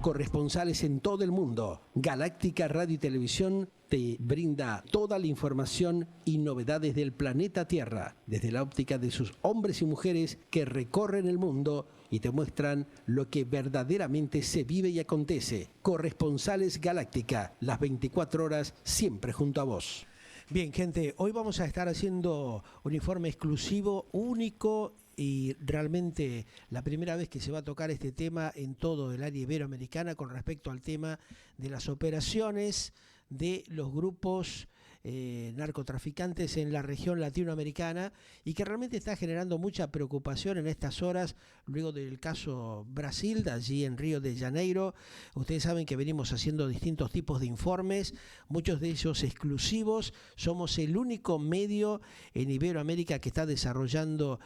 corresponsales en todo el mundo. Galáctica Radio y Televisión te brinda toda la información y novedades del planeta Tierra, desde la óptica de sus hombres y mujeres que recorren el mundo y te muestran lo que verdaderamente se vive y acontece. Corresponsales Galáctica, las 24 horas siempre junto a vos. Bien, gente, hoy vamos a estar haciendo un informe exclusivo, único y realmente la primera vez que se va a tocar este tema en todo el área iberoamericana con respecto al tema de las operaciones de los grupos narcotraficantes en la región latinoamericana y que realmente está generando mucha preocupación en estas horas luego del caso Brasil, de allí en Río de Janeiro. Ustedes saben que venimos haciendo distintos tipos de informes, muchos de ellos exclusivos. Somos el único medio en Iberoamérica que está desarrollando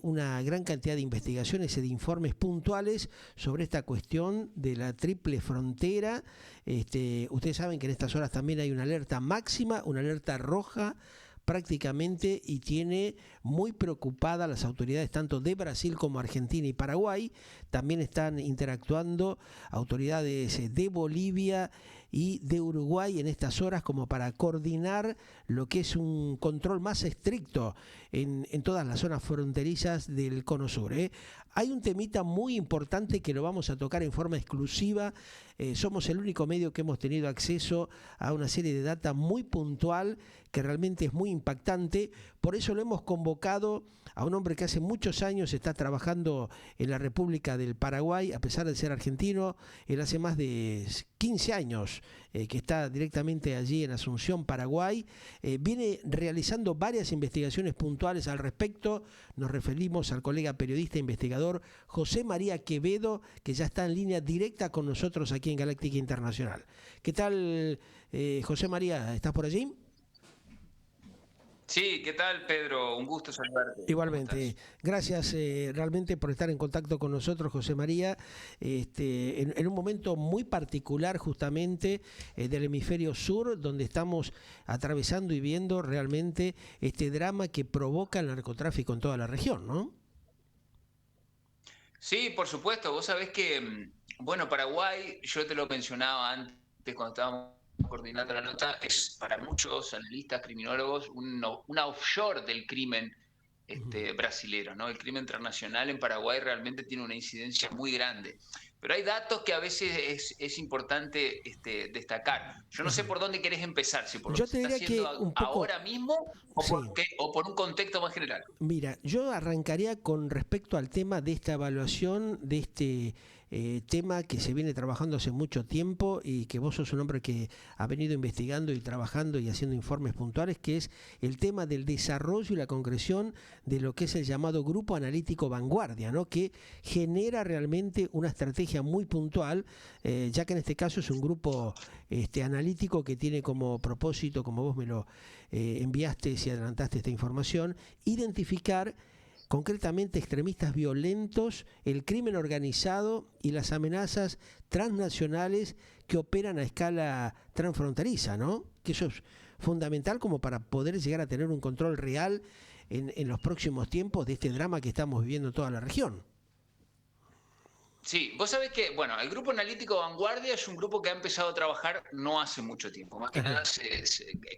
una gran cantidad de investigaciones y de informes puntuales sobre esta cuestión de la triple frontera. Ustedes saben que en estas horas también hay una alerta máxima, una alerta roja prácticamente, y tiene muy preocupada las autoridades tanto de Brasil como Argentina y Paraguay. También están interactuando autoridades de Bolivia y de Uruguay en estas horas como para coordinar lo que es un control más estricto en todas las zonas fronterizas del Cono Sur. Hay un temita muy importante que lo vamos a tocar en forma exclusiva. Somos el único medio que hemos tenido acceso a una serie de data muy puntual que realmente es muy impactante. Por eso lo hemos convocado a un hombre que hace muchos años está trabajando en la República del Paraguay, a pesar de ser argentino. Él hace más de 15 años que está directamente allí en Asunción, Paraguay. Viene realizando varias investigaciones puntuales al respecto. Nos referimos al colega periodista e investigador José María Quevedo, que ya está en línea directa con nosotros aquí en Galáctica Internacional. ¿Qué tal, José María? ¿Estás por allí? Sí, ¿qué tal, Pedro? Un gusto saludarte. Igualmente, gracias realmente por estar en contacto con nosotros, José María, en un momento muy particular justamente del hemisferio sur, donde estamos atravesando y viendo realmente este drama que provoca el narcotráfico en toda la región, ¿no? Sí, por supuesto. Vos sabés que, bueno, Paraguay, yo te lo mencionaba antes cuando estábamos coordinando la nota, es para muchos analistas, criminólogos, una offshore del crimen brasilero, ¿no? El crimen transnacional en Paraguay realmente tiene una incidencia muy grande. Pero hay datos que a veces es importante destacar. Yo no sé por dónde querés empezar, si por lo Yo que se te está diría que haciendo un poco, ahora mismo sí. o por un contexto más general. Mira, yo arrancaría con respecto al tema de esta evaluación, de este tema que se viene trabajando hace mucho tiempo y que vos sos un hombre que ha venido investigando y trabajando y haciendo informes puntuales, que es el tema del desarrollo y la concreción de lo que es el llamado Grupo Analítico Vanguardia, ¿no? Que genera realmente una estrategia muy puntual, ya que en este caso es un grupo analítico que tiene como propósito, como vos me lo enviaste y adelantaste esta información, identificar concretamente extremistas violentos, el crimen organizado y las amenazas transnacionales que operan a escala transfronteriza, ¿no? Que eso es fundamental como para poder llegar a tener un control real en los próximos tiempos de este drama que estamos viviendo en toda la región. Sí, vos sabés que, bueno, el Grupo Analítico Vanguardia es un grupo que ha empezado a trabajar no hace mucho tiempo. Más que Ajá. nada se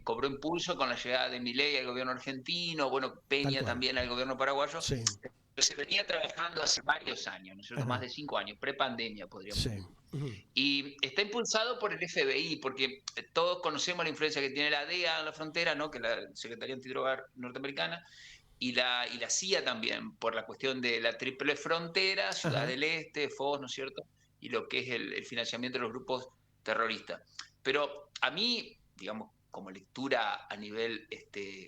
cobró impulso con la llegada de Milei al gobierno argentino, bueno, Tal Peña cual. también al gobierno paraguayo. Sí. Pero se venía trabajando hace varios años, ¿no es cierto? Más Ajá. de 5 años, prepandemia, podríamos Sí. decir. Uh-huh. Y está impulsado por el FBI, porque todos conocemos la influencia que tiene la DEA en la frontera, ¿no? Que es la Secretaría Antidroga norteamericana, y la CIA también, por la cuestión de la triple frontera, Ciudad Ajá. del Este, FOS, ¿no es cierto? Y lo que es el financiamiento de los grupos terroristas. Pero a mí, digamos, como lectura a nivel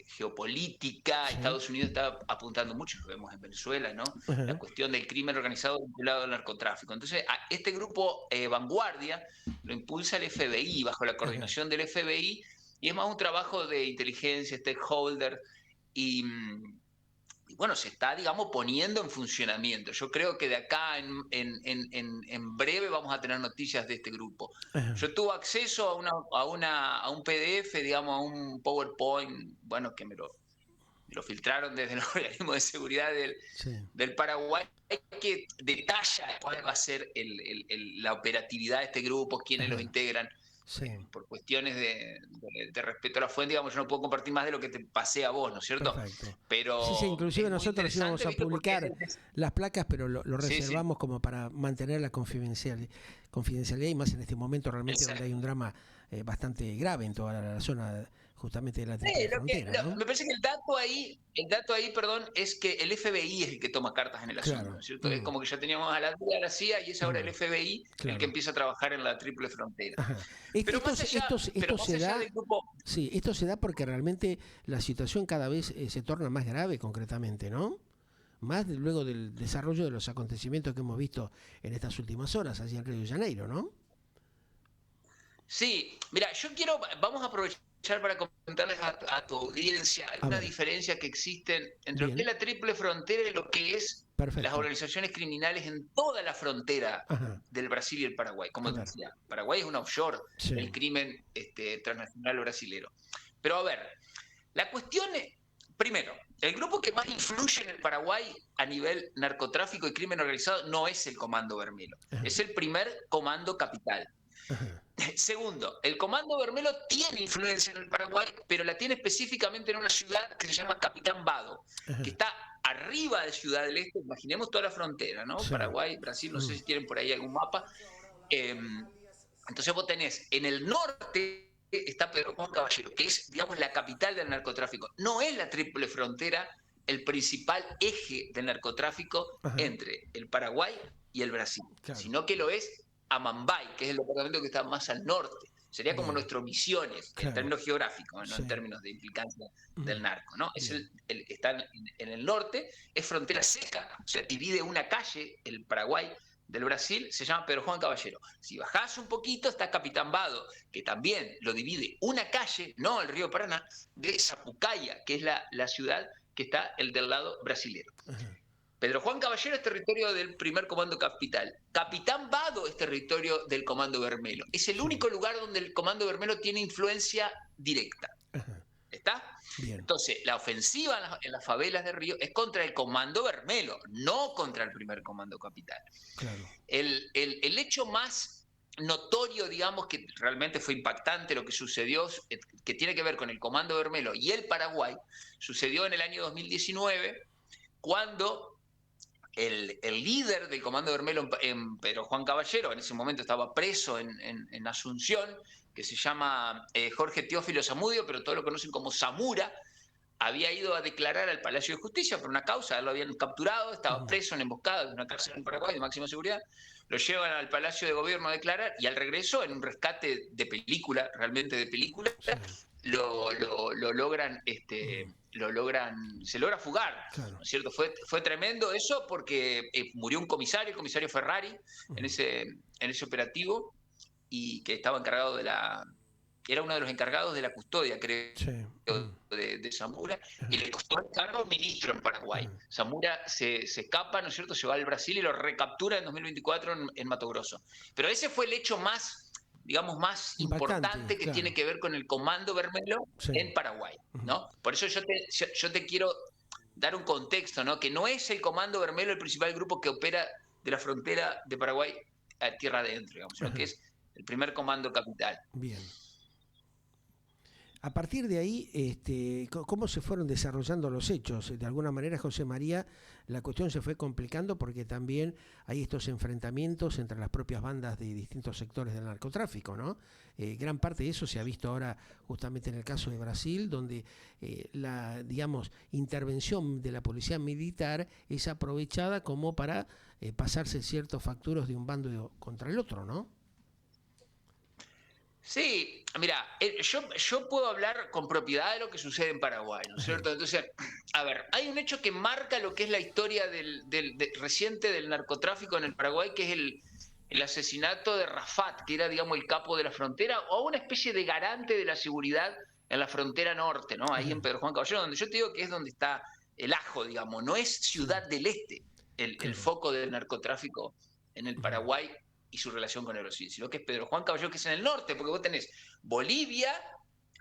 geopolítica, Sí. Estados Unidos está apuntando mucho, lo vemos en Venezuela, ¿no? La Ajá. cuestión del crimen organizado vinculado al narcotráfico. Entonces, a este grupo Vanguardia lo impulsa el FBI, bajo la Ajá. coordinación del FBI, y es más un trabajo de inteligencia, stakeholder, y, y bueno, se está, digamos, poniendo en funcionamiento. Yo creo que de acá en breve vamos a tener noticias de este grupo. Ajá. Yo tuve acceso a un PDF, digamos, a un PowerPoint, bueno, que lo filtraron desde el organismo de seguridad del Paraguay, que detalla cuál va a ser la operatividad de este grupo, quiénes los integran. Sí. Por cuestiones de respeto a la fuente, digamos, yo no puedo compartir más de lo que te pasé a vos, ¿no es cierto? Perfecto. Pero sí, inclusive nosotros íbamos a publicar las placas, pero lo reservamos como para mantener la confidencialidad y más en este momento realmente donde hay un drama bastante grave en toda la zona justamente de la triple frontera, ¿no? Me parece que el dato ahí, perdón, es que el FBI es el que toma cartas en el asunto, ¿no es cierto? Es como que ya teníamos a la CIA y es ahora el FBI el que empieza a trabajar en la triple frontera. Pero esto se da porque realmente la situación cada vez se torna más grave concretamente, ¿no? Más luego del desarrollo de los acontecimientos que hemos visto en estas últimas horas allí en Río de Janeiro, ¿no? Sí, mira, vamos a aprovechar para comentarles a tu audiencia alguna diferencia que existen entre lo que es la triple frontera y lo que es las organizaciones criminales en toda la frontera del Brasil y el Paraguay. Como decía, Paraguay es un offshore del crimen transnacional brasilero. Pero a ver, la cuestión es, primero, el grupo que más influye en el Paraguay a nivel narcotráfico y crimen organizado no es el Comando Vermelo, es el primer Comando Capital. Segundo, el Comando Vermelo tiene influencia en el Paraguay, pero la tiene específicamente en una ciudad que se llama Capitán Vado, que está arriba de Ciudad del Este. Imaginemos toda la frontera, ¿no? Sí. Paraguay, Brasil, no sé si tienen por ahí algún mapa. Entonces vos tenés en el norte está Pedro Juan Caballero, que es, digamos, la capital del narcotráfico. No es la triple frontera el principal eje del narcotráfico entre el Paraguay y el Brasil, sino que lo es Amambay, que es el departamento que está más al norte. Sería como nuestro Misiones, en términos geográficos, no en términos de implicancia del narco, ¿no? Está en el norte, es frontera seca, o sea, divide una calle, el Paraguay del Brasil, se llama Pedro Juan Caballero. Si bajás un poquito está Capitán Vado, que también lo divide una calle, no el río Paraná, de Sapucaia, que es la ciudad que está del lado brasilero. Pedro Juan Caballero es territorio del primer Comando Capital. Capitán Vado es territorio del Comando Vermelo. Es el único lugar donde el Comando Vermelo tiene influencia directa. ¿Está? Bien. Entonces, la ofensiva en las favelas de Río es contra el Comando Vermelo, no contra el primer Comando Capital. Claro. El hecho más notorio, digamos, que realmente fue impactante lo que sucedió, que tiene que ver con el Comando Vermelo y el Paraguay, sucedió en el año 2019, cuando el líder del Comando Vermelo en Pedro Juan Caballero, en ese momento estaba preso en Asunción, que se llama Jorge Teófilo Zamudio, pero todos lo conocen como Zamura, había ido a declarar al Palacio de Justicia por una causa, lo habían capturado, estaba preso en emboscada de una cárcel en Paraguay de máxima seguridad, lo llevan al Palacio de Gobierno a declarar y al regreso, en un rescate de película, realmente de película, lo logran, se logra fugar, ¿no es cierto? Fue tremendo eso porque murió un comisario, el comisario Ferrari, en ese operativo, y que estaba encargado era uno de los encargados de la custodia, creo, de Zamura, y le costó el cargo a un ministro en Paraguay. Zamura se escapa, ¿no es cierto?, se va al Brasil y lo recaptura en 2024 en Mato Grosso. Pero ese fue el hecho más, digamos, más importante que tiene que ver con el Comando Vermelo en Paraguay, ¿no? Por eso yo te quiero dar un contexto, ¿no? Que no es el Comando Vermelo el principal grupo que opera de la frontera de Paraguay a tierra adentro, digamos, sino que es el primer Comando Capital. Bien. A partir de ahí, ¿cómo se fueron desarrollando los hechos? De alguna manera, José María, la cuestión se fue complicando porque también hay estos enfrentamientos entre las propias bandas de distintos sectores del narcotráfico, ¿no? Gran parte de eso se ha visto ahora justamente en el caso de Brasil, donde la, digamos, intervención de la policía militar es aprovechada como para pasarse ciertos facturos de un bando contra el otro, ¿no? Sí, mira, yo puedo hablar con propiedad de lo que sucede en Paraguay, ¿no es cierto? Entonces, a ver, hay un hecho que marca lo que es la historia reciente del narcotráfico en el Paraguay, que es el asesinato de Rafat, que era, digamos, el capo de la frontera, o una especie de garante de la seguridad en la frontera norte, ¿no? Ahí en Pedro Juan Caballero, donde yo te digo que es donde está el ajo, digamos, no es Ciudad del Este el foco del narcotráfico en el Paraguay y su relación con el Brasil, sino que es Pedro Juan Caballero, que es en el norte, porque vos tenés Bolivia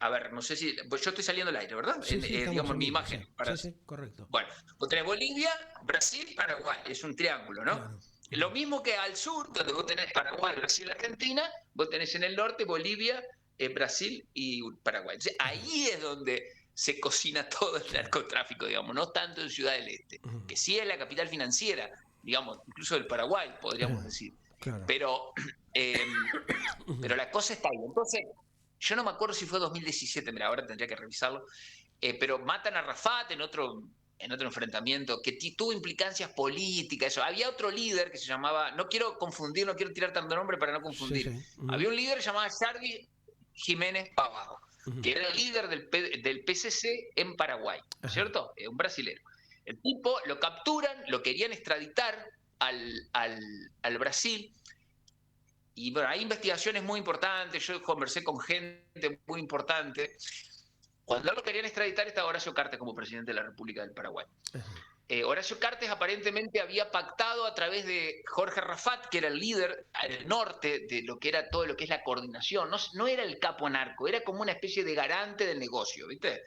a ver, no sé si, pues yo estoy saliendo al aire, ¿verdad? Sí, sí, Digamos, en mi vivo, imagen. sí, sí, correcto. Bueno, vos tenés Bolivia, Brasil, Paraguay, es un triángulo, ¿no? Claro. Lo mismo que al sur, donde vos tenés Paraguay, Brasil, Argentina, vos tenés en el norte Bolivia, Brasil y Paraguay. Entonces, ahí es donde se cocina todo el narcotráfico, digamos, no tanto en Ciudad del Este, que sí es la capital financiera, digamos, incluso del Paraguay, podríamos decir. Claro. Pero, pero la cosa está ahí. Entonces, yo no me acuerdo si fue 2017, mira, ahora tendría que revisarlo, pero matan a Rafat en otro enfrentamiento que tuvo implicancias políticas. Eso. Había otro líder que se llamaba, no quiero confundir, no quiero tirar tanto nombre para no confundir. Sí, sí. Había un líder llamado Jarvis Jiménez Pavao, que era el líder del PCC en Paraguay, ¿cierto? Un brasilero. El tipo lo capturan, lo querían extraditar al Brasil. Y bueno, hay investigaciones muy importantes, yo conversé con gente muy importante. Cuando lo querían extraditar estaba Horacio Cartes como presidente de la República del Paraguay. Horacio Cartes aparentemente había pactado a través de Jorge Rafat, que era el líder al norte de lo que era todo lo que es la coordinación. No era el capo narco, era como una especie de garante del negocio, ¿viste?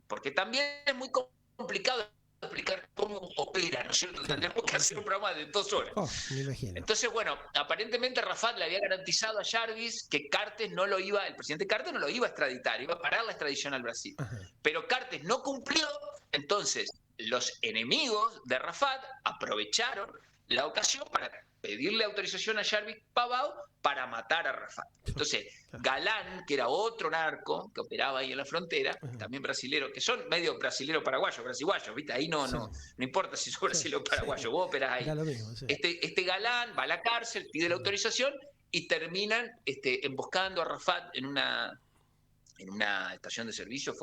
Porque también es muy complicado explicar cómo opera, ¿no es cierto? Tendríamos que hacer un programa de 2 horas. Me imagino. Entonces, bueno, aparentemente Rafat le había garantizado a Jarvis que Cartes no lo iba, el presidente Cartes no lo iba a extraditar, iba a parar la extradición al Brasil. Pero Cartes no cumplió, entonces los enemigos de Rafat aprovecharon la ocasión para pedirle autorización a Jarvis Pavao para matar a Rafat. Entonces, Galán, que era otro narco que operaba ahí en la frontera, también brasilero, que son medio brasilero-paraguayos, brasiguayos, ¿viste? Ahí no importa si sos brasilero o paraguayo, vos operás ahí. Mismo, este Galán va a la cárcel, pide la autorización y terminan emboscando a Rafat en una estación de servicio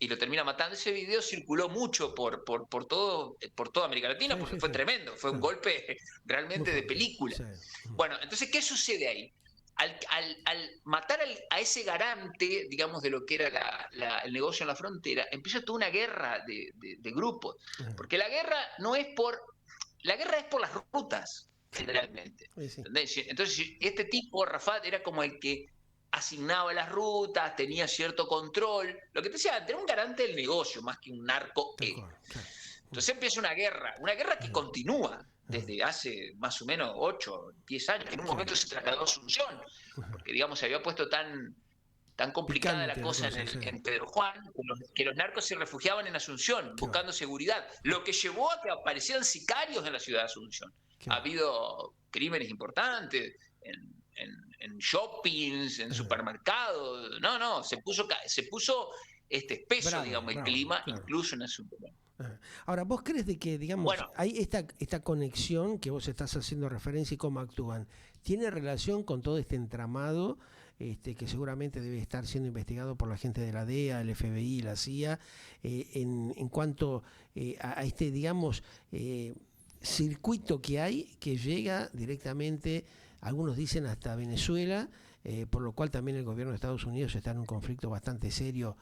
y lo termina matando. Ese video circuló mucho por toda América Latina porque fue tremendo, fue un golpe realmente de película. Bueno, entonces, ¿qué sucede ahí? Al matar a ese garante, digamos, de lo que era el negocio en la frontera, empieza toda una guerra de grupos, porque la guerra es por las rutas, generalmente. Entonces, este tipo, Rafat, era como el que asignaba las rutas, tenía cierto control, lo que te decía, era un garante del negocio más que un narco. Entonces empieza una guerra que continúa desde hace más o menos 8, 10 años, que en un momento se trasladó a Asunción, porque digamos se había puesto tan complicada la cosa en Pedro Juan, que los narcos se refugiaban en Asunción, buscando seguridad, lo que llevó a que aparecieran sicarios en la ciudad de Asunción. Ha habido crímenes importantes en shoppings, en supermercados. Se puso espeso, digamos, el clima, incluso en Asunción. Ahora, ¿vos crees de que, digamos, hay esta conexión que vos estás haciendo referencia y cómo actúan? ¿Tiene relación con todo este entramado que seguramente debe estar siendo investigado por la gente de la DEA, el FBI, la CIA, en cuanto a este, digamos, circuito que hay que llega directamente, algunos dicen hasta Venezuela, por lo cual también el gobierno de Estados Unidos está en un conflicto bastante serio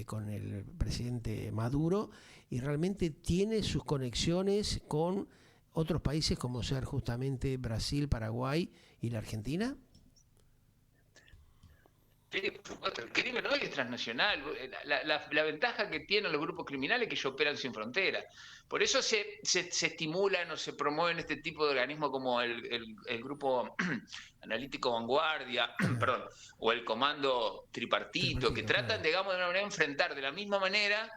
con el presidente Maduro, y realmente tiene sus conexiones con otros países como ser justamente Brasil, Paraguay y la Argentina? Sí, por supuesto, el crimen hoy es transnacional. La ventaja que tienen los grupos criminales es que ellos operan sin fronteras. Por eso se estimulan o se promueven este tipo de organismos como el grupo analítico Vanguardia, perdón, o el comando tripartito, que tratan, digamos, de una manera de enfrentar de la misma manera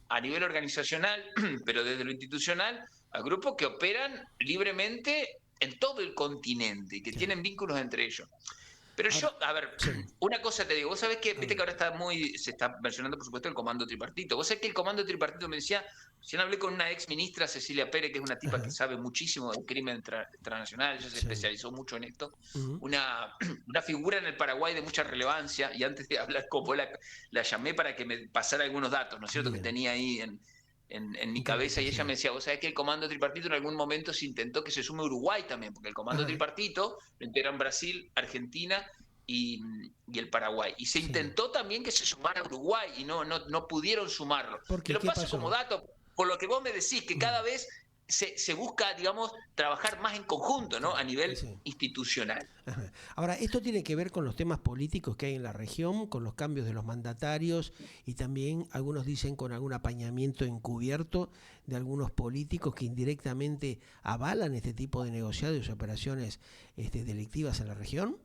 a nivel organizacional, pero desde lo institucional, a grupos que operan libremente en todo el continente y que tienen vínculos entre ellos. Pero yo, a ver, una cosa te digo, vos sabés que, viste que ahora se está mencionando, por supuesto, el comando tripartito. Vos sabés que el comando tripartito me decía, recién hablé con una ex ministra, Cecilia Pérez, que es una tipa que sabe muchísimo del crimen transnacional, ella se especializó mucho en esto, una figura en el Paraguay de mucha relevancia, y antes de hablar con vos la llamé para que me pasara algunos datos, ¿no es cierto?, que tenía ahí en mi cabeza, y ella me decía, vos sabés que el comando tripartito en algún momento se intentó que se sume Uruguay también, porque el comando tripartito lo integran Brasil, Argentina y el Paraguay. Y se intentó también que se sumara Uruguay y no pudieron sumarlo. Te lo paso como dato, por lo que vos me decís, que cada vez se busca, digamos, trabajar más en conjunto, ¿no? A nivel institucional. Ajá. Ahora, esto tiene que ver con los temas políticos que hay en la región, con los cambios de los mandatarios y también algunos dicen con algún apañamiento encubierto de algunos políticos que indirectamente avalan este tipo de negociados y operaciones delictivas en la región.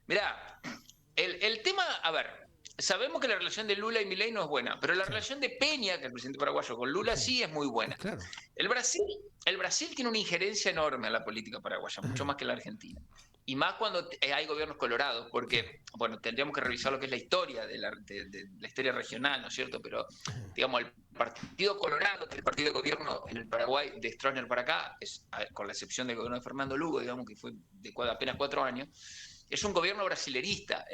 Mirá, el tema, a ver, sabemos que la relación de Lula y Milei no es buena, pero la relación de Peña, que es el presidente paraguayo, con Lula sí es muy buena. Claro. El Brasil tiene una ingerencia enorme en la política paraguaya, mucho más que la Argentina. Y más cuando hay gobiernos colorados, porque, bueno, tendríamos que revisar lo que es la historia de la historia regional, ¿no es cierto? Pero, digamos, el Partido Colorado, que es el partido de gobierno en el Paraguay, de Stroessner para acá, con la excepción del gobierno de Fernando Lugo, digamos, que fue de apenas 4 años, es un gobierno brasilerista.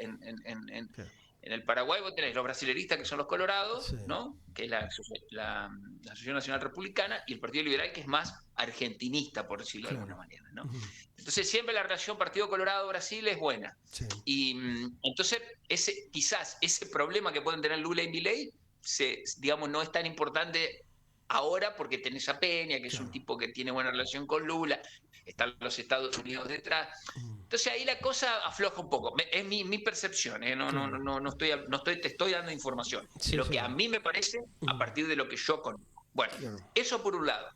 En el Paraguay vos tenés los brasileristas, que son los colorados, ¿no? Que es la Asociación Nacional Republicana, y el Partido Liberal, que es más argentinista, por decirlo de alguna manera, ¿no? Entonces siempre la relación Partido Colorado-Brasil es buena. Y entonces quizás ese problema que pueden tener Lula y Milei, digamos, no es tan importante ahora porque tenés a Peña, que es un tipo que tiene buena relación con Lula, están los Estados Unidos detrás. Entonces ahí la cosa afloja un poco. Es mi percepción, ¿eh? No te estoy dando información. Lo que a mí me parece a partir de lo que yo conozco. Bueno, eso por un lado.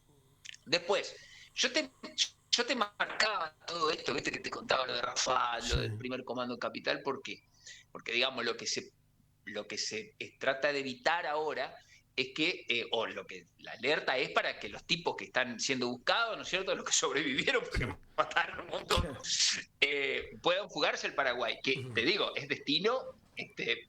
Después, yo te marcaba todo esto, viste, que te contaba lo de Rafal, lo del primer comando capital, ¿por qué? Porque, digamos, lo que se trata de evitar ahora es que, o lo que la alerta es para que los tipos que están siendo buscados, ¿no es cierto?, los que sobrevivieron, porque mataron un montón, puedan fugarse al Paraguay, que te digo, es destino,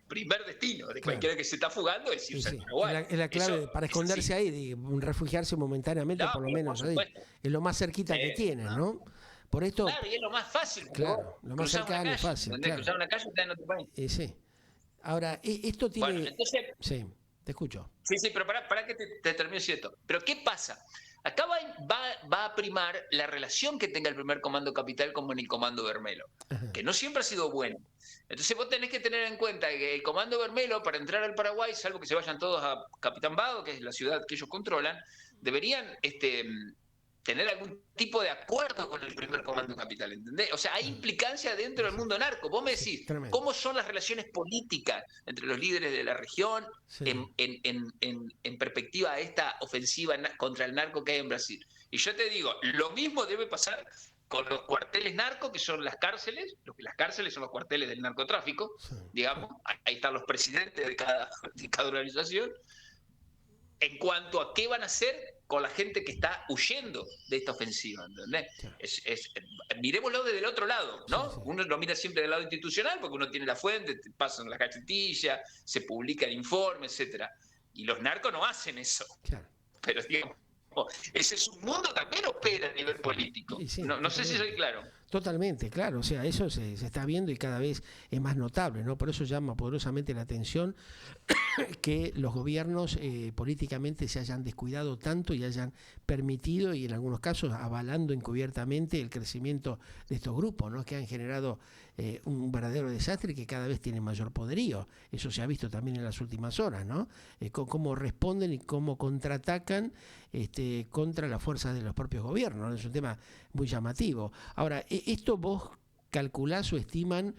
primer destino de cualquiera que se está fugando, es irse al Paraguay. Es la clave para esconderse ahí, de refugiarse momentáneamente, por lo menos ahí. Es lo más cerquita que tienen, ¿no? Por esto, claro, y es lo más fácil. Claro, lo más cercano y fácil. Claro. Cruzar una calle está en otro país. Sí. Ahora, esto tiene... Bueno, entonces... Sí, te escucho. Sí, pero para que te termine cierto. Pero ¿qué pasa? Acá va a primar la relación que tenga el primer comando capital con el comando Bermelo, que no siempre ha sido bueno. Entonces vos tenés que tener en cuenta que el comando Bermelo, para entrar al Paraguay, salvo que se vayan todos a Capitán Vado, que es la ciudad que ellos controlan, deberían tener algún tipo de acuerdo con el primer comando capital, ¿entendés? O sea, hay implicancia dentro del mundo narco. Vos me decís, ¿cómo son las relaciones políticas entre los líderes de la región en perspectiva de esta ofensiva contra el narco que hay en Brasil? Y yo te digo, lo mismo debe pasar con los cuarteles narcos, que son las cárceles. Las cárceles son los cuarteles del narcotráfico, digamos. Ahí están los presidentes de cada organización. En cuanto a qué van a hacer con la gente que está huyendo de esta ofensiva, ¿entendés? Miremoslo desde el otro lado, ¿no? Uno lo mira siempre del lado institucional porque uno tiene la fuente, te pasan las cachetillas, se publica el informe, etcétera. Y los narcos no hacen eso. Pero digamos, ese es un mundo que también opera a nivel político. No sé si soy claro. Totalmente, claro. O sea, eso se está viendo y cada vez es más notable, ¿no? Por eso llama poderosamente la atención que los gobiernos políticamente se hayan descuidado tanto y hayan permitido, y en algunos casos avalando encubiertamente, el crecimiento de estos grupos, ¿no? Que han generado un verdadero desastre y que cada vez tienen mayor poderío. Eso se ha visto también en las últimas horas, ¿no? Cómo responden y cómo contraatacan contra las fuerzas de los propios gobiernos, ¿no? Es un tema muy llamativo. Ahora, ¿esto vos calculás o estiman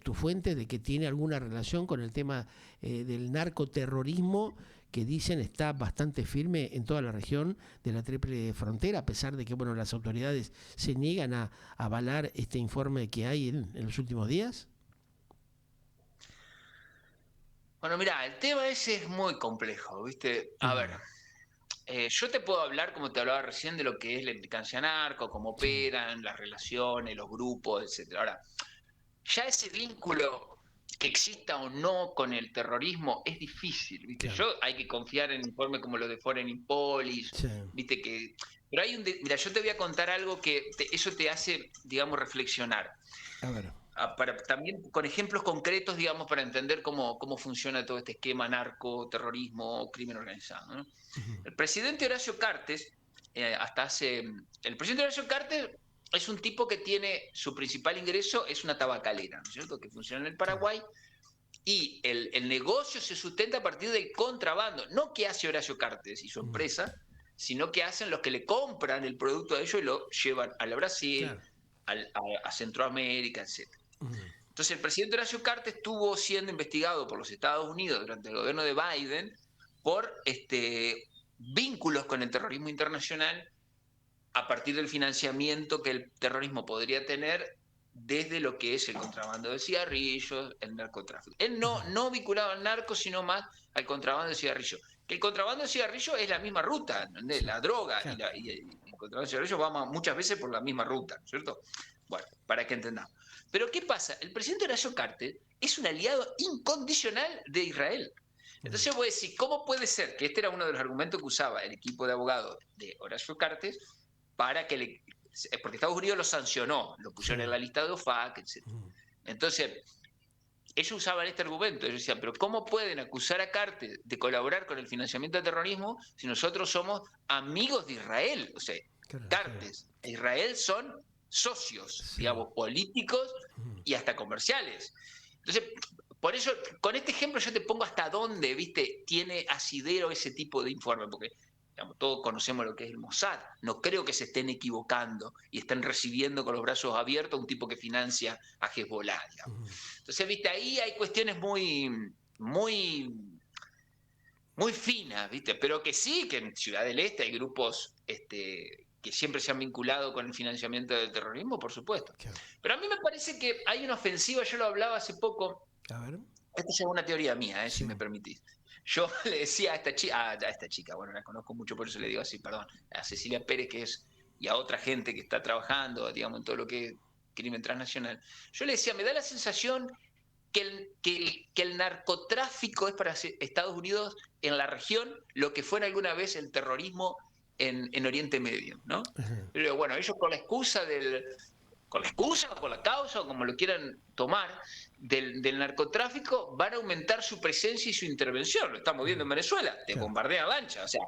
tu fuente de que tiene alguna relación con el tema del narcoterrorismo, que dicen está bastante firme en toda la región de la Triple Frontera, a pesar de que bueno, las autoridades se niegan a avalar este informe que hay en los últimos días? Bueno, mirá, el tema ese es muy complejo, ¿viste? A ver, yo te puedo hablar, como te hablaba recién, de lo que es la implicancia narco, cómo operan, las relaciones, los grupos, etcétera. Ahora, ya ese vínculo que exista o no con el terrorismo es difícil, ¿viste? Hay que confiar en informes como los de Foreign Policy, ¿viste? Pero hay mira, yo te voy a contar algo que eso te hace, digamos, reflexionar. A ver. También con ejemplos concretos, digamos, para entender cómo funciona todo este esquema narco, terrorismo, crimen organizado, ¿no? El presidente Horacio Cartes, el presidente Horacio Cartes es un tipo que tiene, su principal ingreso es una tabacalera, ¿no es cierto?, que funciona en el Paraguay, y el negocio se sustenta a partir del contrabando, no que hace Horacio Cartes y su empresa, sino que hacen los que le compran el producto a ellos y lo llevan a la Brasil, claro, a Centroamérica, etc. Entonces el presidente Horacio Cartes estuvo siendo investigado por los Estados Unidos durante el gobierno de Biden por vínculos con el terrorismo internacional a partir del financiamiento que el terrorismo podría tener desde lo que es el contrabando de cigarrillos, el narcotráfico. Él no vinculaba al narco, sino más al contrabando de cigarrillos. Que el contrabando de cigarrillos es la misma ruta, ¿entendés? Sí. La droga y el contrabando de cigarrillos va muchas veces por la misma ruta, ¿cierto? Bueno, para que entendamos. Pero ¿qué pasa? El presidente Horacio Cartes es un aliado incondicional de Israel. Entonces voy a decir, ¿cómo puede ser? Que este era uno de los argumentos que usaba el equipo de abogados de Horacio Cartes para que porque Estados Unidos lo sancionó, lo pusieron en la lista de OFAC, etc. Entonces, ellos usaban este argumento, ellos decían, pero ¿cómo pueden acusar a Cartes de colaborar con el financiamiento del terrorismo si nosotros somos amigos de Israel? O sea, Cartes e Israel son socios, digamos, políticos y hasta comerciales. Entonces, por eso, con este ejemplo yo te pongo hasta dónde, viste, tiene asidero ese tipo de informe, porque digamos, todos conocemos lo que es el Mossad. No creo que se estén equivocando y estén recibiendo con los brazos abiertos a un tipo que financia a Hezbollah. Entonces, viste, ahí hay cuestiones muy finas, viste, pero que sí, que en Ciudad del Este hay grupos que siempre se han vinculado con el financiamiento del terrorismo, por supuesto. Claro. Pero a mí me parece que hay una ofensiva, yo lo hablaba hace poco. A ver. Esta es una teoría mía, si me permitís. Yo le decía a esta chica, bueno, la conozco mucho, por eso le digo así, perdón, a Cecilia Pérez, y a otra gente que está trabajando, digamos, en todo lo que es crimen transnacional. Yo le decía, me da la sensación que el narcotráfico es para Estados Unidos en la región lo que fue alguna vez el terrorismo en Oriente Medio, ¿no? Pero bueno, ellos con la excusa o con la causa, o como lo quieran tomar, del narcotráfico, van a aumentar su presencia y su intervención. Lo estamos viendo en Venezuela, te bombardean lancha, o sea,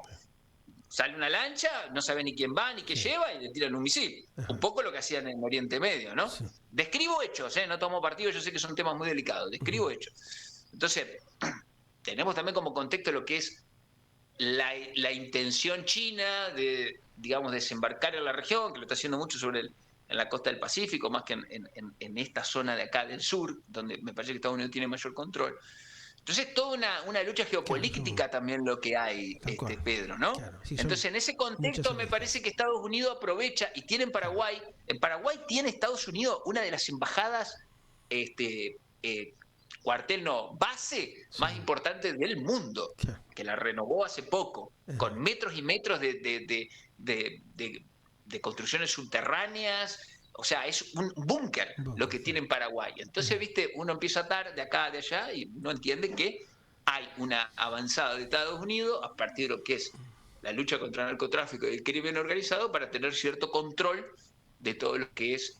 sale una lancha, no sabe ni quién va ni qué lleva y le tiran un misil. Un poco lo que hacían en Oriente Medio, ¿no? Describo hechos, no tomo partido, yo sé que son temas muy delicados, describo hechos. Entonces, tenemos también como contexto lo que es la intención china de, digamos, desembarcar en la región, que lo está haciendo mucho en la costa del Pacífico, más que en esta zona de acá del sur, donde me parece que Estados Unidos tiene mayor control. Entonces, toda una lucha geopolítica también lo que hay, Pedro, ¿no? Claro, sí, entonces, en ese contexto me parece que Estados Unidos aprovecha, y tiene en Paraguay, tiene Estados Unidos una de las embajadas, base más importante del mundo, que la renovó hace poco, con metros y metros de construcciones subterráneas. O sea, es un búnker lo que tiene en Paraguay. Entonces, viste, uno empieza a atar de acá, de allá, y uno entiende que hay una avanzada de Estados Unidos a partir de lo que es la lucha contra el narcotráfico y el crimen organizado para tener cierto control de todo lo que es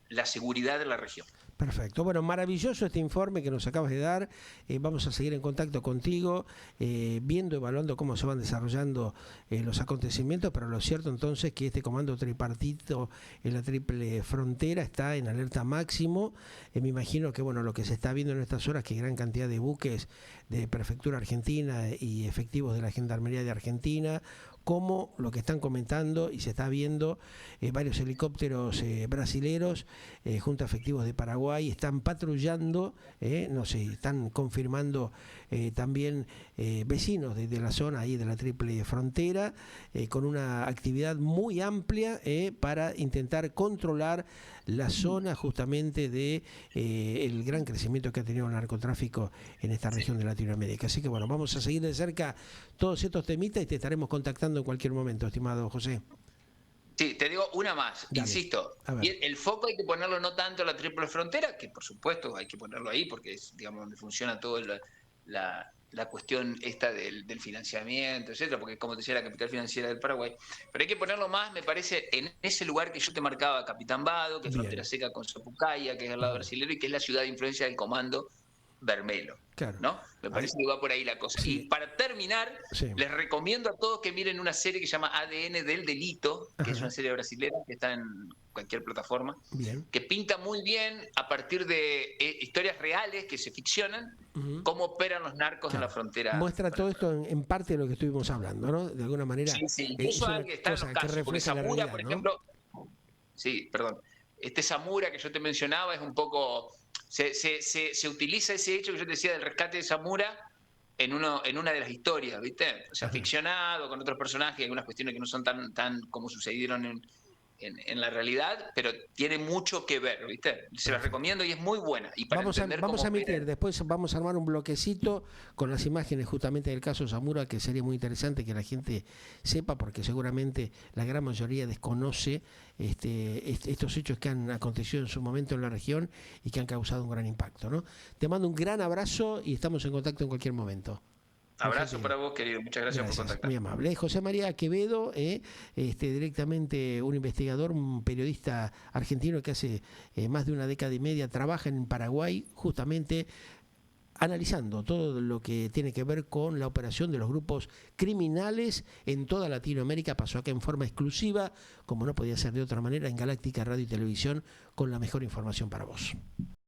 la seguridad de la región. Perfecto. Bueno, maravilloso este informe que nos acabas de dar. Vamos a seguir en contacto contigo, evaluando cómo se van desarrollando los acontecimientos, pero lo cierto entonces que este comando tripartito en la Triple Frontera está en alerta máximo. Me imagino que bueno, lo que se está viendo en estas horas, que gran cantidad de buques de Prefectura Argentina y efectivos de la Gendarmería de Argentina, como lo que están comentando y se está viendo, varios helicópteros brasileros junto a efectivos de Paraguay están patrullando, están confirmando también vecinos de la zona ahí de la Triple Frontera, con una actividad muy amplia para intentar controlar la zona justamente de el gran crecimiento que ha tenido el narcotráfico en esta región de Latinoamérica. Así que bueno, vamos a seguir de cerca todos estos temitas y te estaremos contactando en cualquier momento, estimado José. Sí, te digo una más, dale, insisto, el foco hay que ponerlo no tanto en la Triple Frontera, que por supuesto hay que ponerlo ahí porque es, digamos, donde funciona todo la cuestión esta del financiamiento, etcétera, porque como te decía, la capital financiera del Paraguay. Pero hay que ponerlo más, me parece, en ese lugar que yo te marcaba, Capitán Vado, que es frontera seca con Sapucaia, que es al lado brasilero y que es la ciudad de influencia del comando Vermelo. Claro. ¿No? Me parece que va por ahí la cosa. Sí. Y para terminar, Sí. les recomiendo a todos que miren una serie que se llama ADN del Delito, que es Ajá. una serie brasileña que está en cualquier plataforma, Bien. que pinta muy bien a partir de historias reales que se ficcionan, Ujú. cómo operan los narcos en Claro. la frontera. Muestra todo esto en parte de lo que estuvimos hablando, ¿no? De alguna manera Sí, sí, es incluso una está en los cosa que casos, porque refleja la Zamora, realidad, por ¿no? ejemplo, sí, perdón, este Zamora que yo te mencionaba es un poco, se utiliza ese hecho que yo te decía del rescate de Zamora en una de las historias, ¿viste? O sea, Ajá. ficcionado, con otros personajes, algunas cuestiones que no son tan como sucedieron en la realidad, pero tiene mucho que ver, ¿viste? Se las Perfecto. recomiendo y es muy buena. Y para entender Vamos cómo a emitir, opera. después vamos a armar un bloquecito con las imágenes justamente del caso Zamora, que sería muy interesante que la gente sepa, porque seguramente la gran mayoría desconoce estos hechos que han acontecido en su momento en la región y que han causado un gran impacto, ¿no? Te mando un gran abrazo y estamos en contacto en cualquier momento. Muy Abrazo gentil. para vos, querido. Muchas gracias por Gracias, contactar. muy amable. José María Quevedo, directamente un investigador, un periodista argentino que hace más de una década y media trabaja en Paraguay, justamente analizando todo lo que tiene que ver con la operación de los grupos criminales en toda Latinoamérica. Pasó acá en forma exclusiva, como no podía ser de otra manera, en Galáctica Radio y Televisión, con la mejor información para vos.